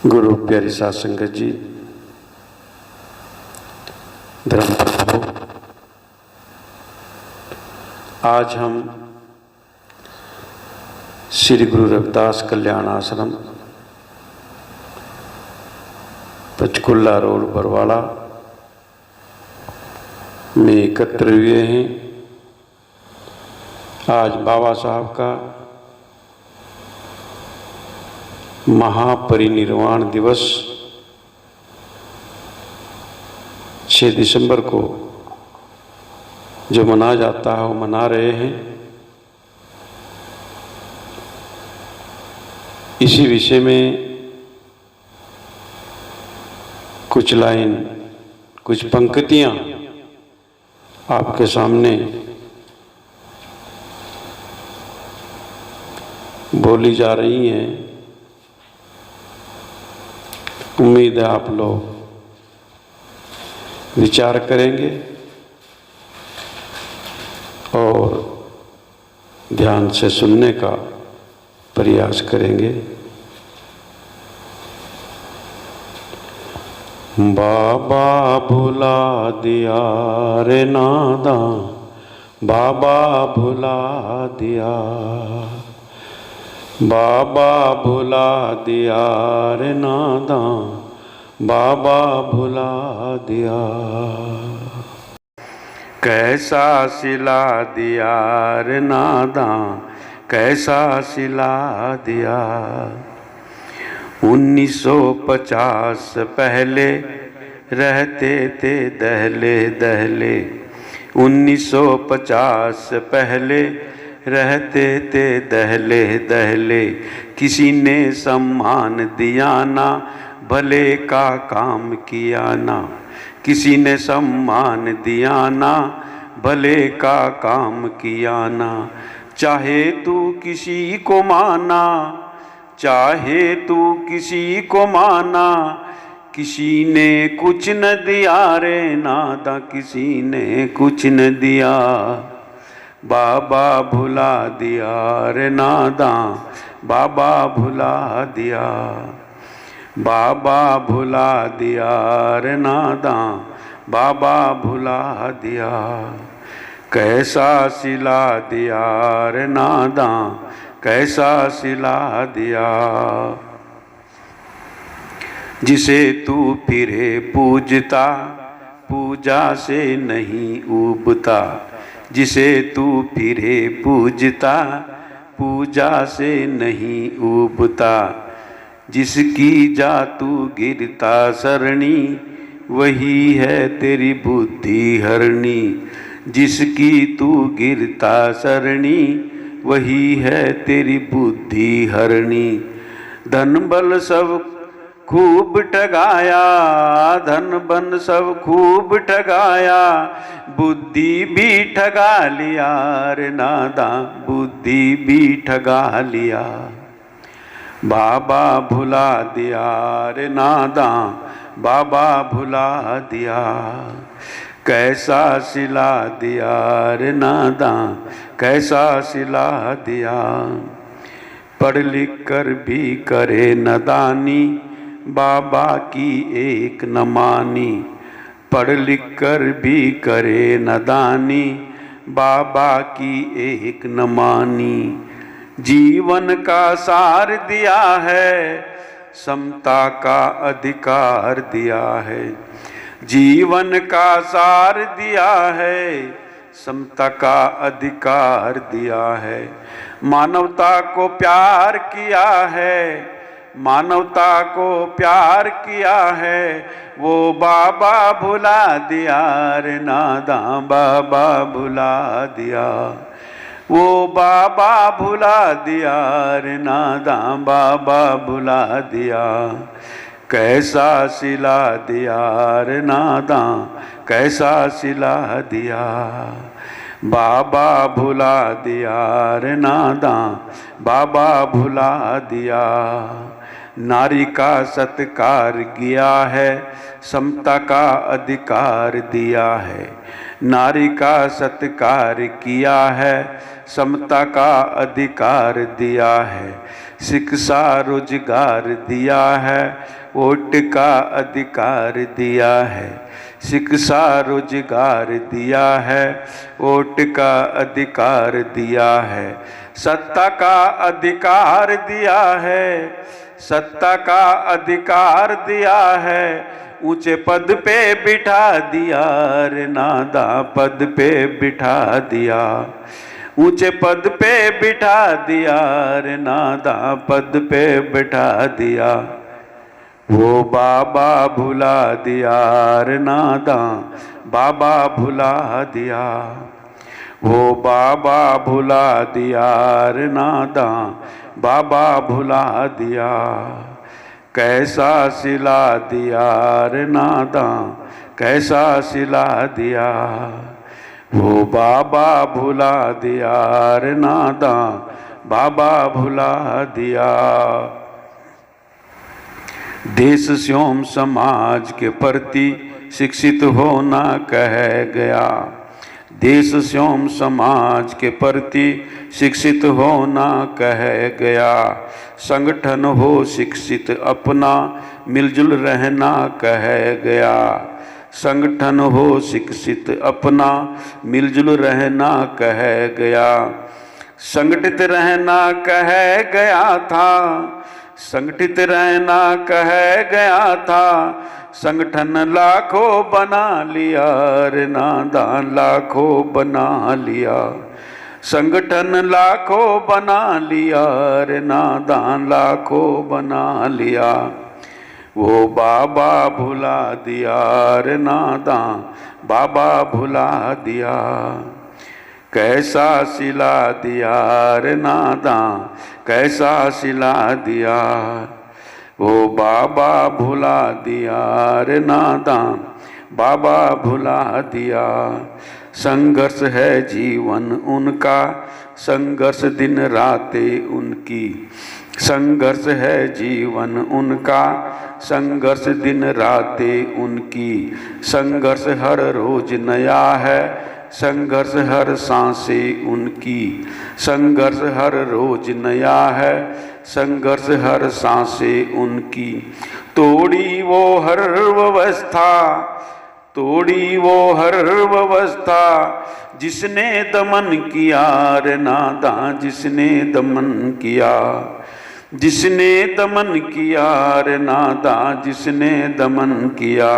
गुरु प्यारी साध संगत जी, धर्म प्रभु, आज हम श्री गुरु रविदास कल्याण आश्रम पंचकुला रोड बरवाड़ा में एकत्र हुए हैं। आज बाबा साहब का महापरिनिर्वाण दिवस 6 दिसंबर को जो मनाया जाता है वो मना रहे हैं। इसी विषय में कुछ लाइन, कुछ पंक्तियां आपके सामने बोली जा रही हैं। उम्मीद है आप लोग विचार करेंगे और ध्यान से सुनने का प्रयास करेंगे। बाबा भुला दिया रे नादां, बाबा भुला दिया, बाबा भुला दिया रे नादां, बाबा भुला दिया। कैसा सिला दिया रे नादां, कैसा सिला दिया। 1950 पहले रहते थे दहले दहले, 1950 पहले रहते थे दहले दहले। किसी ने सम्मान दिया ना, भले का काम किया ना। किसी ने सम्मान दिया ना, भले का काम किया ना। चाहे तू किसी को माना, चाहे तू किसी को माना, किसी ने कुछ न दिया रे नादा, किसी ने कुछ न दिया। बाबा भुला दिया रे नादां, बाबा भुला दिया, बाबा भुला दिया रे नादां, बाबा भुला दिया। कैसा सिला दिया रे नादां, कैसा सिला दिया। जिसे तू फिरे पूजता, पूजा से नहीं ऊबता। जिसे तू फिरे पूजता, पूजा से नहीं ऊबता। जिसकी जा तू गिरता सरणी, वही है तेरी बुद्धि हरणी। जिसकी तू गिरता सरणी, वही है तेरी बुद्धि हरणी। धन बल सब खूब ठगाया, धन बन सब खूब ठगाया। बुद्धि भी ठगा लिया रे नादां, बुद्धि भी ठगा लिया। बाबा भुला दिया रे नादां, बाबा भुला दिया। कैसा सिला दिया रे नादां, कैसा सिला दिया। पढ़ लिख कर भी करे नदानी, बाबा की एक न मानी। पढ़ लिख कर भी करे नदानी, बाबा की एक न मानी। जीवन का सार दिया है, समता का अधिकार दिया है। जीवन का सार दिया है, समता का अधिकार दिया है। मानवता को प्यार किया है, मानवता को प्यार किया है। वो बाबा भुला दिया रे नादां, बाबा भुला दिया। वो बाबा भुला दिया रे नादां, बाबा भुला दिया। कैसा सिला दिया रे नादां, कैसा सिला दिया। बाबा भुला दिया रे नादां, बाबा भुला दिया। नारी का सत्कार किया है, समता का अधिकार दिया है। नारी का सत्कार किया है, समता का अधिकार दिया है। शिक्षा रोजगार दिया है, वोट का अधिकार दिया है। शिक्षा रोजगार दिया है, वोट का अधिकार दिया है। सत्ता का अधिकार दिया है, सत्ता का अधिकार दिया है। ऊंचे पद पे बिठा दिया रे नादा, पद पे बिठा दिया। ऊंचे पद पे बिठा दिया रे नादा, पद पे बिठा दिया। वो बाबा भुला दिया रे नादा, बाबा भुला दिया। वो बाबा भुला दिया रे नादा, बाबा भुला दिया। कैसा सिला दिया रे नादा, कैसा सिला दिया। वो बाबा भुला दिया रे नादा, बाबा भुला दिया। देश एवं समाज के प्रति शिक्षित होना कह गया। देश एवं समाज के प्रति शिक्षित होना कह गया। संगठन हो शिक्षित अपना, मिलजुल रहना कह गया। संगठन हो शिक्षित अपना, मिलजुल रहना कह गया। संगठित रहना कह गया था, संगठित रहना कह गया था। संगठन लाखों बना लिया रे नादा, लाखों बना लिया। संगठन लाखों बना लिया रे नादा, लाखों बना लिया। वो बाबा भुला दिया रे नादा, बाबा भुला दिया। कैसा सिला दिया रे नादा, कैसा सिला दिया। वो बाबा भुला दिया रे नादा, बाबा भुला दिया। संघर्ष है जीवन उनका, संघर्ष दिन रातें उनकी। संघर्ष है जीवन उनका, संघर्ष दिन रातें उनकी। संघर्ष हर रोज नया है, संघर्ष हर सांसें उनकी। संघर्ष हर रोज नया है, संघर्ष हर सांसें उनकी। तोड़ी वो हर व्यवस्था, तोड़ी वो हर व्यवस्था, जिसने दमन किया रे नादा, जिसने दमन किया। जिसने दमन किया रे नादा, जिसने दमन किया।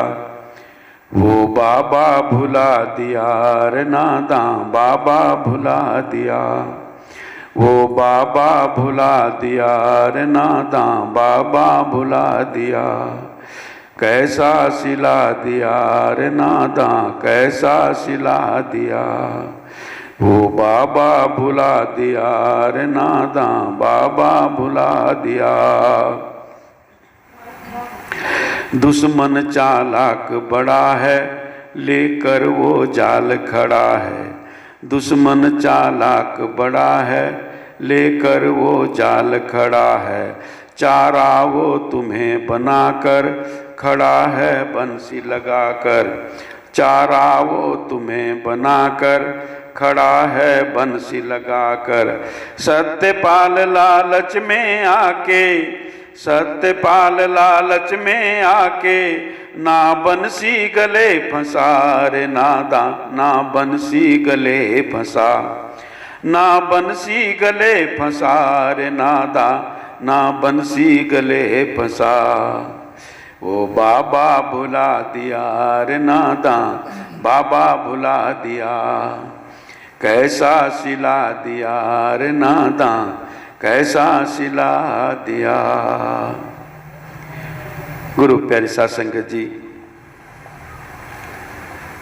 वो बाबा भुला दिया रे नादा, बाबा भुला दिया। वो बाबा भुला दिया रे नादा, बाबा भुला दिया। कैसा सिला दिया रे नादा, कैसा सिला दिया। वो बाबा भुला दिया रे नादा, बाबा भुला दिया। दुश्मन चालाक बड़ा है, लेकर वो जाल खड़ा है। दुश्मन चालाक बड़ा है, लेकर वो जाल खड़ा है। चारा वो तुम्हें बनाकर खड़ा है बंसी लगाकर। चारा वो तुम्हें बनाकर खड़ा है बंसी लगाकर। सत्यपाल लालच में आके, सत्यपाल लालच में आके, ना बंसी गले फंसा रे नादा, ना बंसी गले फंसा। ना बंसी गले फंसा रे नादा, ना बंसी गले फंसा। वो बाबा भुला दिया रे नादा, बाबा भुला दिया। कैसा सिला दिया रे नादा, कैसा सिला दिया। गुरु प्यारे साध संगत जी,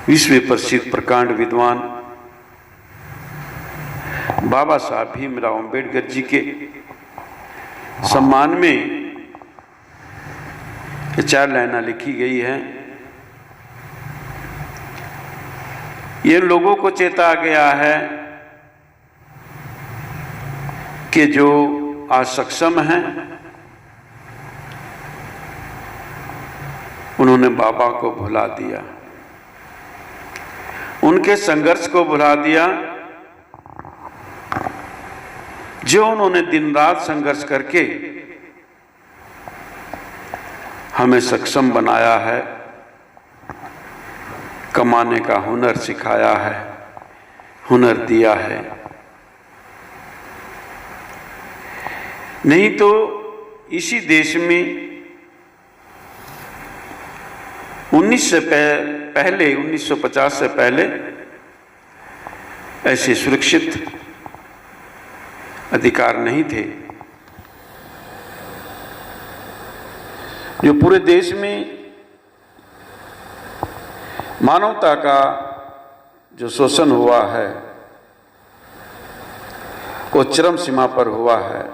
विश्व प्रसिद्ध प्रकांड विद्वान बाबा साहब भीमराव अंबेडकर जी के सम्मान में ये 4 लाइना लिखी गई है। ये लोगों को चेता गया है कि जो आज सक्षम हैं उन्होंने बाबा को भुला दिया, उनके संघर्ष को भुला दिया, जो उन्होंने दिन रात संघर्ष करके हमें सक्षम बनाया है, कमाने का हुनर सिखाया है, हुनर दिया है। नहीं तो इसी देश में 1950 से पहले ऐसे सुरक्षित अधिकार नहीं थे, जो पूरे देश में मानवता का जो शोषण हुआ है वो चरम सीमा पर हुआ है,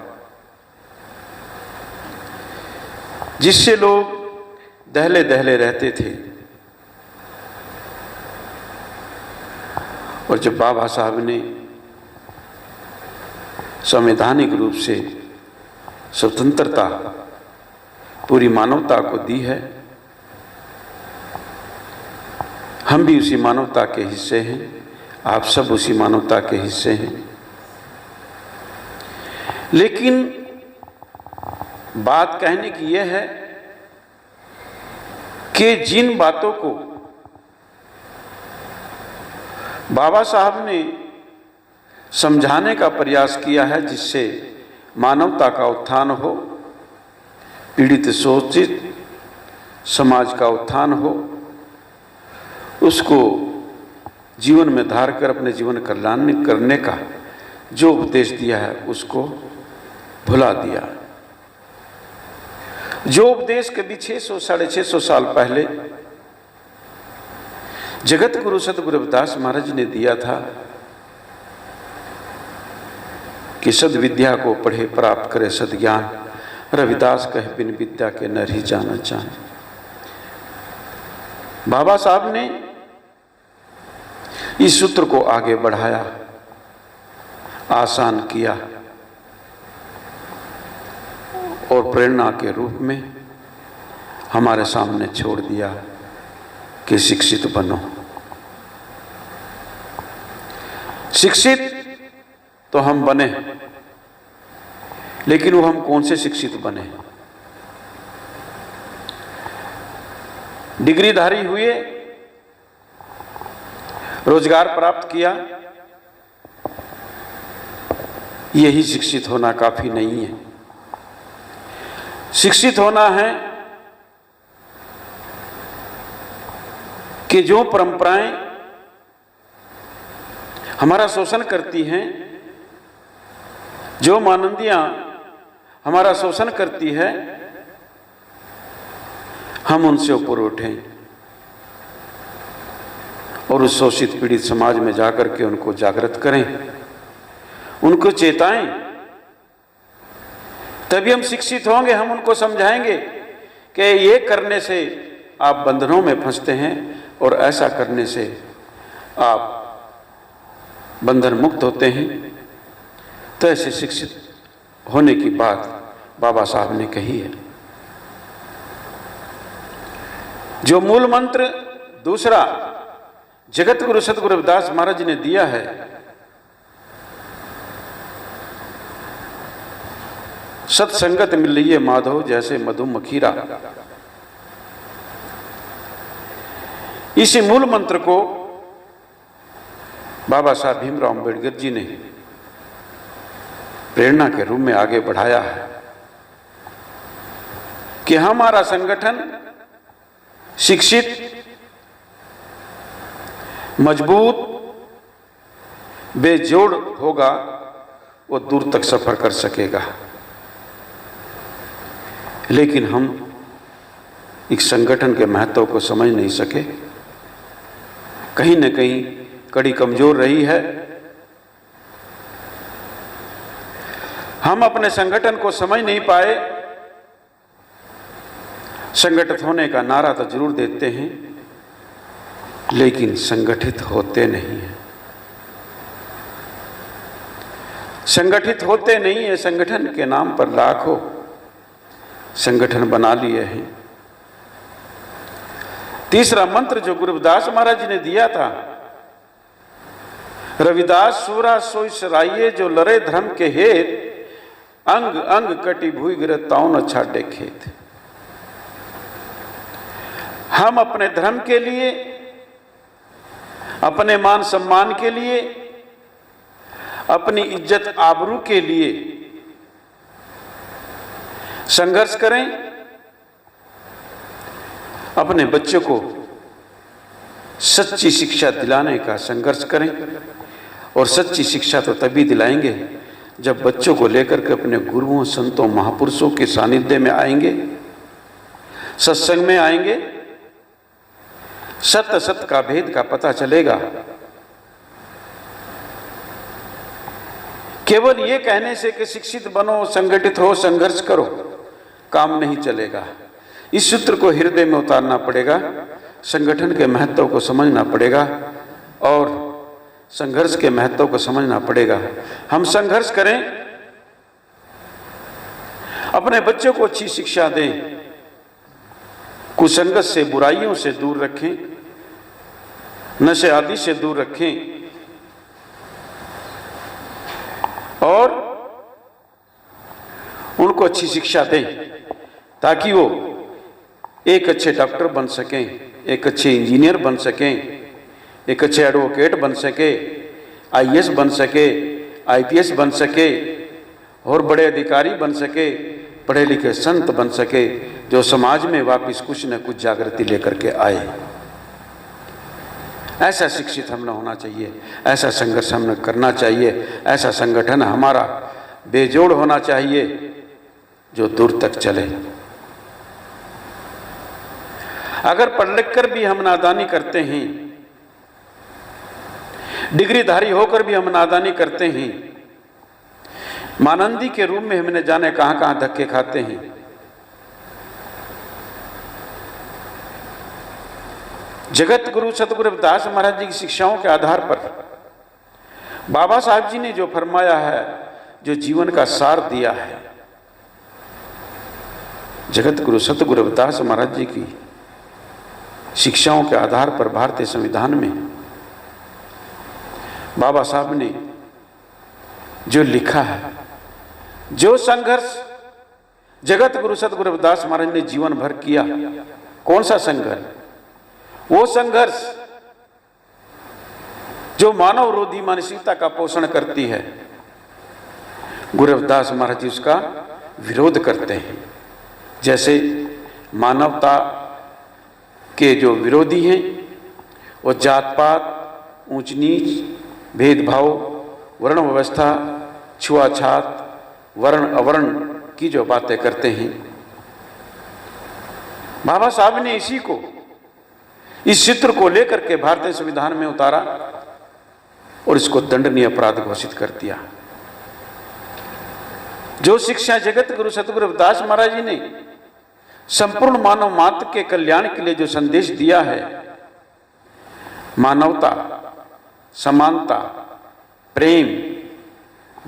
जिससे लोग दहले दहले रहते थे। और जब बाबा साहब ने संवैधानिक रूप से स्वतंत्रता पूरी मानवता को दी है, हम भी उसी मानवता के हिस्से हैं, आप सब उसी मानवता के हिस्से हैं। लेकिन बात कहने की यह है कि जिन बातों को बाबा साहब ने समझाने का प्रयास किया है, जिससे मानवता का उत्थान हो, पीड़ित शोषित समाज का उत्थान हो, उसको जीवन में धार कर अपने जीवन कल्याण करने का जो उपदेश दिया है उसको भुला दिया। जो उपदेश कभी 600-650 साल पहले जगत गुरु सतगुरु रविदास महाराज ने दिया था कि सद्विद्या को पढ़े प्राप्त करे सद्ज्ञान, रविदास कहे बिन विद्या के नर ही जाना जाने। बाबा साहब ने इस सूत्र को आगे बढ़ाया, आसान किया और प्रेरणा के रूप में हमारे सामने छोड़ दिया कि शिक्षित बनो। शिक्षित तो हम बने, लेकिन वो हम कौन से शिक्षित बने? डिग्रीधारी हुए, रोजगार प्राप्त किया, यही शिक्षित होना काफी नहीं है। शिक्षित होना है कि जो परंपराएं हमारा शोषण करती हैं, जो मानंदियां हमारा शोषण करती है, हम उनसे ऊपर उठें और उस शोषित पीड़ित समाज में जाकर के उनको जागृत करें, उनको चेताएं। तभी हम शिक्षित होंगे। हम उनको समझाएंगे कि ये करने से आप बंधनों में फंसते हैं और ऐसा करने से आप बंधन मुक्त होते हैं। तो ऐसे शिक्षित होने की बात बाबा साहब ने कही है। जो मूल मंत्र दूसरा जगत गुरु सतगुरु रविदास महाराज ने दिया है, सत्संगत मिल रही है माधव जैसे मधुमक्खीरा, इसी मूल मंत्र को बाबा साहब भीमराव अम्बेडकर जी ने प्रेरणा के रूप में आगे बढ़ाया है कि हमारा संगठन शिक्षित, मजबूत, बेजोड़ होगा, वो दूर तक सफर कर सकेगा। लेकिन हम इस संगठन के महत्व को समझ नहीं सके। कहीं न कहीं कड़ी कमजोर रही है। हम अपने संगठन को समझ नहीं पाए। संगठित होने का नारा तो जरूर देते हैं, लेकिन संगठित होते नहीं हैं। संगठित होते नहीं है। संगठन के नाम पर लाखों संगठन बना लिए हैं तीसरा मंत्र जो गुरुदास महाराज जी ने दिया था, रविदास सूरा सोई सराइये, जो लरे धर्म के हेत, अंग अंग कटी भूई गिरे ताऊ न छाटे खेत। हम अपने धर्म के लिए, अपने मान सम्मान के लिए, अपनी इज्जत आबरू के लिए संघर्ष करें, अपने बच्चों को सच्ची शिक्षा दिलाने का संघर्ष करें। और सच्ची शिक्षा तो तभी दिलाएंगे जब बच्चों को लेकर के अपने गुरुओं, संतों, महापुरुषों के सानिध्य में आएंगे, सत्संग में आएंगे, सत्य सत्य का भेद का पता चलेगा। केवल ये कहने से कि शिक्षित बनो, संगठित हो, संघर्ष करो, काम नहीं चलेगा। इस सूत्र को हृदय में उतारना पड़ेगा, संगठन के महत्व को समझना पड़ेगा और संघर्ष के महत्व को समझना पड़ेगा। हम संघर्ष करें, अपने बच्चों को अच्छी शिक्षा दें, कुसंगत से, बुराइयों से दूर रखें, नशे आदि से दूर रखें और उनको अच्छी शिक्षा दें ताकि वो एक अच्छे डॉक्टर बन सकें, एक अच्छे इंजीनियर बन सकें, एक अच्छे एडवोकेट बन सके, आईएएस बन सके, आईपीएस बन सके और बड़े अधिकारी बन सके, पढ़े लिखे संत बन सके, जो समाज में वापस कुछ न कुछ जागृति लेकर के आए। ऐसा शिक्षित हमने होना चाहिए, ऐसा संघर्ष हमने करना चाहिए, ऐसा संगठन हमारा बेजोड़ होना चाहिए जो दूर तक चले। अगर पढ़ लिख कर भी हम नादानी करते हैं, डिग्रीधारी होकर भी हम नादानी करते हैं, मानंदी के रूप में हमने जाने कहां कहां धक्के खाते हैं, जगत गुरु सतगुरु रविदास महाराज जी की शिक्षाओं के आधार पर बाबा साहब जी ने जो फरमाया है, जो जीवन का सार दिया है, जगत गुरु सतगुरु रविदास महाराज जी की शिक्षाओं के आधार पर भारतीय संविधान में बाबा साहब ने जो लिखा है, जो संघर्ष जगत गुरु सतगुरु रविदास महाराज ने जीवन भर किया, कौन सा संघर्ष? वो संघर्ष जो मानव विरोधी मानसिकता का पोषण करती है, गुरु रविदास महाराज जी उसका विरोध करते हैं। जैसे मानवता के जो विरोधी हैं वो जात पात, ऊंच नीच, भेदभाव, वर्ण व्यवस्था, छुआछात, वर्ण अवर्ण की जो बातें करते हैं, बाबा साहब ने इसी को, इस चित्र को लेकर के भारतीय संविधान में उतारा और इसको दंडनीय अपराध घोषित कर दिया। जो शिक्षा जगत गुरु सतगुरु रविदास महाराज जी ने संपूर्ण मानव मात्र के कल्याण के लिए जो संदेश दिया है, मानवता, समानता, प्रेम,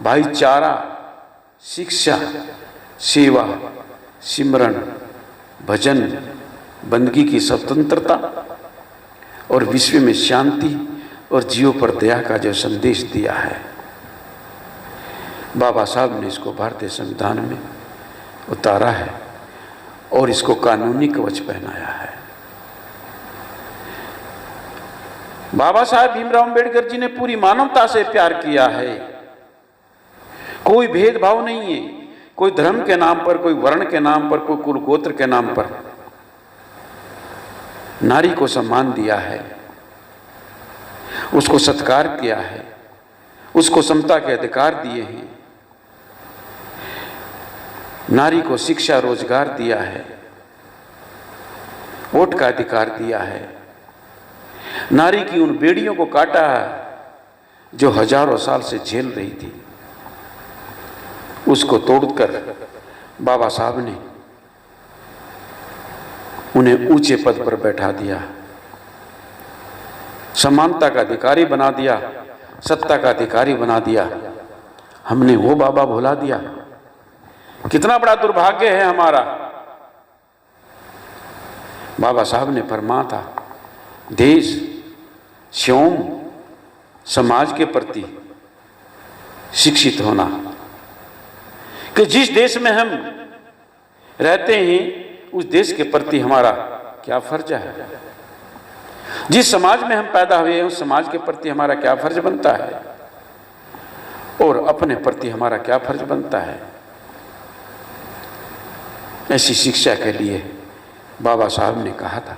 भाईचारा, शिक्षा, सेवा, सिमरन, भजन, बंदगी की स्वतंत्रता और विश्व में शांति और जीवों पर दया का जो संदेश दिया है, बाबा साहब ने इसको भारतीय संविधान में उतारा है और इसको कानूनी कवच पहनाया है। बाबा साहब भीमराव अंबेडकर जी ने पूरी मानवता से प्यार किया है, कोई भेदभाव नहीं है, कोई धर्म के नाम पर, कोई वर्ण के नाम पर, कोई कुल गोत्र के नाम पर नारी को सम्मान दिया है, उसको सत्कार किया है, उसको समता के अधिकार दिए हैं, नारी को शिक्षा, रोजगार दिया है, वोट का अधिकार दिया है, नारी की उन बेड़ियों को काटा है जो हजारों साल से झेल रही थी, उसको तोड़कर बाबा साहब ने उन्हें ऊंचे पद पर बैठा दिया, समानता का अधिकारी बना दिया, सत्ता का अधिकारी बना दिया। हमने वो बाबा भुला दिया। कितना बड़ा दुर्भाग्य है हमारा। बाबा साहब ने फरमाया था, देश एवं समाज के प्रति शिक्षित होना कि जिस देश में हम रहते हैं उस देश के प्रति हमारा क्या फर्ज है, जिस समाज में हम पैदा हुए हैं उस समाज के प्रति हमारा क्या फर्ज बनता है और अपने प्रति हमारा क्या फर्ज बनता है। ऐसी शिक्षा के लिए बाबा साहब ने कहा था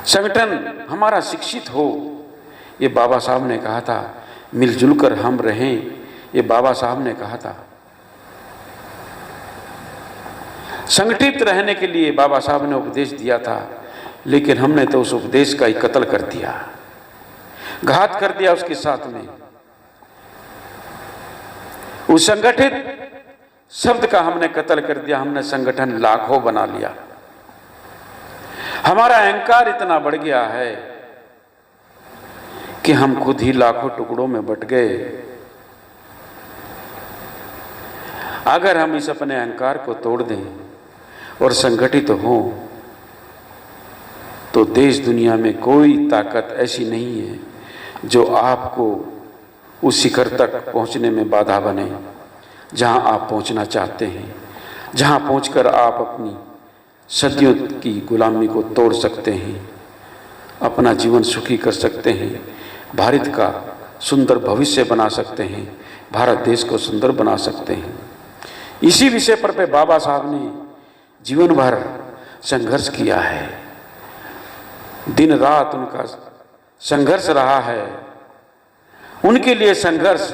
संगठन हमारा शिक्षित हो, ये बाबा साहब ने कहा था। मिलजुल कर हम रहें, ये बाबा साहब ने कहा था। संगठित रहने के लिए बाबा साहब ने उपदेश दिया था, लेकिन हमने तो उस उपदेश का ही कत्ल कर दिया, घात कर दिया उसके साथ में। उस संगठित शब्द का हमने कत्ल कर दिया, हमने संगठन लाखों बना लिया। हमारा अहंकार इतना बढ़ गया है कि हम खुद ही लाखों टुकड़ों में बट गए। अगर हम इस अपने अहंकार को तोड़ दें और संगठित हों तो देश दुनिया में कोई ताकत ऐसी नहीं है जो आपको उस शिखर तक पहुंचने में बाधा बने जहां आप पहुंचना चाहते हैं, जहां पहुंचकर आप अपनी सदियों की गुलामी को तोड़ सकते हैं, अपना जीवन सुखी कर सकते हैं, भारत का सुंदर भविष्य बना सकते हैं, भारत देश को सुंदर बना सकते हैं। इसी विषय पर बाबा साहब ने जीवन भर संघर्ष किया है, दिन रात उनका संघर्ष रहा है। उनके लिए संघर्ष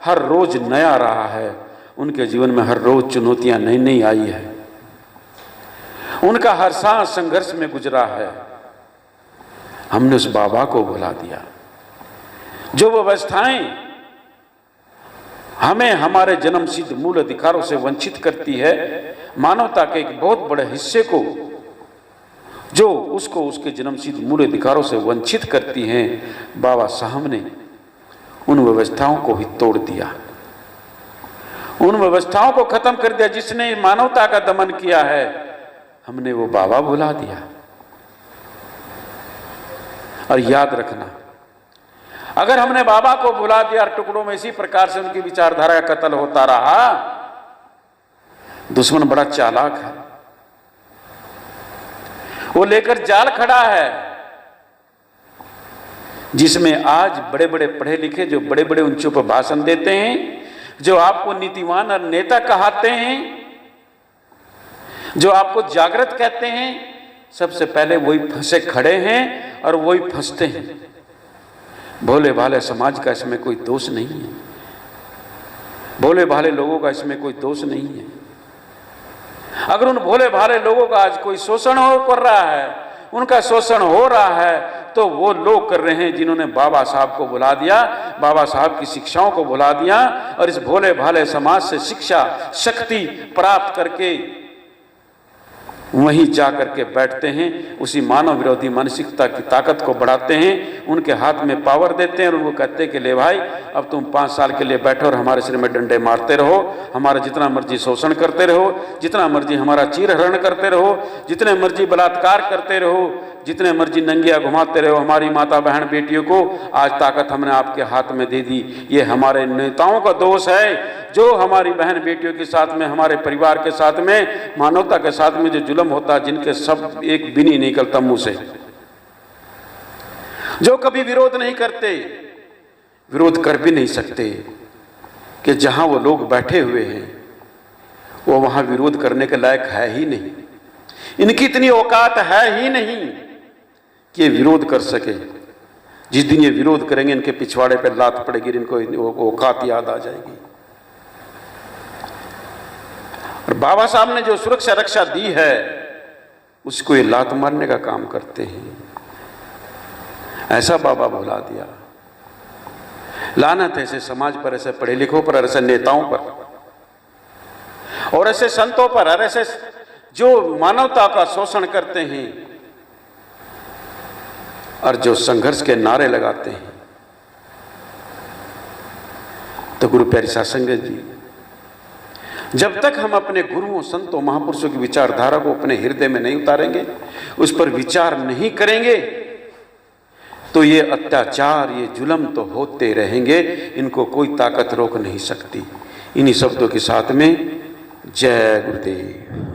हर रोज नया रहा है, उनके जीवन में हर रोज चुनौतियां नई नई आई है, उनका हर सांस संघर्ष में गुजरा है। हमने उस बाबा को भुला दिया। जो व्यवस्थाएं हमें हमारे जन्म सिद्ध मूल अधिकारों से वंचित करती है, मानवता के एक बहुत बड़े हिस्से को जो उसको उसके जन्म सिद्ध मूल अधिकारों से वंचित करती हैं, बाबा साहब ने उन व्यवस्थाओं को ही तोड़ दिया, उन व्यवस्थाओं को खत्म कर दिया जिसने मानवता का दमन किया है। हमने वो बाबा भुला दिया। और याद रखना, अगर हमने बाबा को भुला दिया और टुकड़ों में इसी प्रकार से उनकी विचारधारा का कत्ल होता रहा, दुश्मन बड़ा चालाक है, वो लेकर जाल खड़ा है जिसमें आज बड़े बड़े पढ़े लिखे जो बड़े बड़े ऊंचों पर भाषण देते हैं, जो आपको नीतिवान और नेता कहते हैं, जो आपको जागृत कहते हैं, सबसे पहले वही फंसे खड़े हैं और वही फंसते हैं। भोले भाले समाज का इसमें कोई दोष नहीं है, भोले भाले लोगों का इसमें कोई दोष नहीं है। अगर उन भोले भाले लोगों का आज कोई शोषण हो कर रहा है, उनका शोषण हो रहा है, तो वो लोग कर रहे हैं जिन्होंने बाबा साहब को भुला दिया, बाबा साहब की शिक्षाओं को भुला दिया और इस भोले भाले समाज से शिक्षा शक्ति प्राप्त करके वहीं जा करके बैठते हैं, उसी मानव विरोधी मानसिकता की ताकत को बढ़ाते हैं, उनके हाथ में पावर देते हैं और उनको कहते हैं कि ले भाई अब तुम 5 साल के लिए बैठो और हमारे सिर में डंडे मारते रहो, हमारा जितना मर्जी शोषण करते रहो, जितना मर्जी हमारा चीरहरण करते रहो, जितने मर्जी बलात्कार करते रहो, जितने मर्जी नंगिया घुमाते रहो हमारी माता बहन बेटियों को, आज ताकत हमने आपके हाथ में दे दी। ये हमारे नेताओं का दोष है जो हमारी बहन बेटियों के साथ में, हमारे परिवार के साथ में, मानवता के साथ में जो जुल्म होता है, जिनके सब एक भी नहीं निकलता मुंह से, जो कभी विरोध नहीं करते, विरोध कर भी नहीं सकते कि जहां वो लोग बैठे हुए हैं वो वहां विरोध करने के लायक है ही नहीं, इनकी इतनी औकात है ही नहीं कि ये विरोध कर सके। जिस दिन ये विरोध करेंगे इनके पिछवाड़े पे लात पड़ेगी, इनको औकात याद आ जाएगी। और बाबा साहब ने जो सुरक्षा रक्षा दी है उसको ये लात मारने का काम करते हैं। ऐसा बाबा भुला दिया। लानत ऐसे समाज पर, ऐसे पढ़े लिखों पर, ऐसे नेताओं पर और ऐसे संतों पर और ऐसे जो मानवता का शोषण करते हैं और जो संघर्ष के नारे लगाते हैं। तो गुरु प्यारी साध संगत जी, जब तक हम अपने गुरुओं, संतों, महापुरुषों की विचारधारा को अपने हृदय में नहीं उतारेंगे, उस पर विचार नहीं करेंगे, तो ये अत्याचार, ये जुल्म तो होते रहेंगे, इनको कोई ताकत रोक नहीं सकती। इन्हीं शब्दों के साथ में जय गुरुदेव।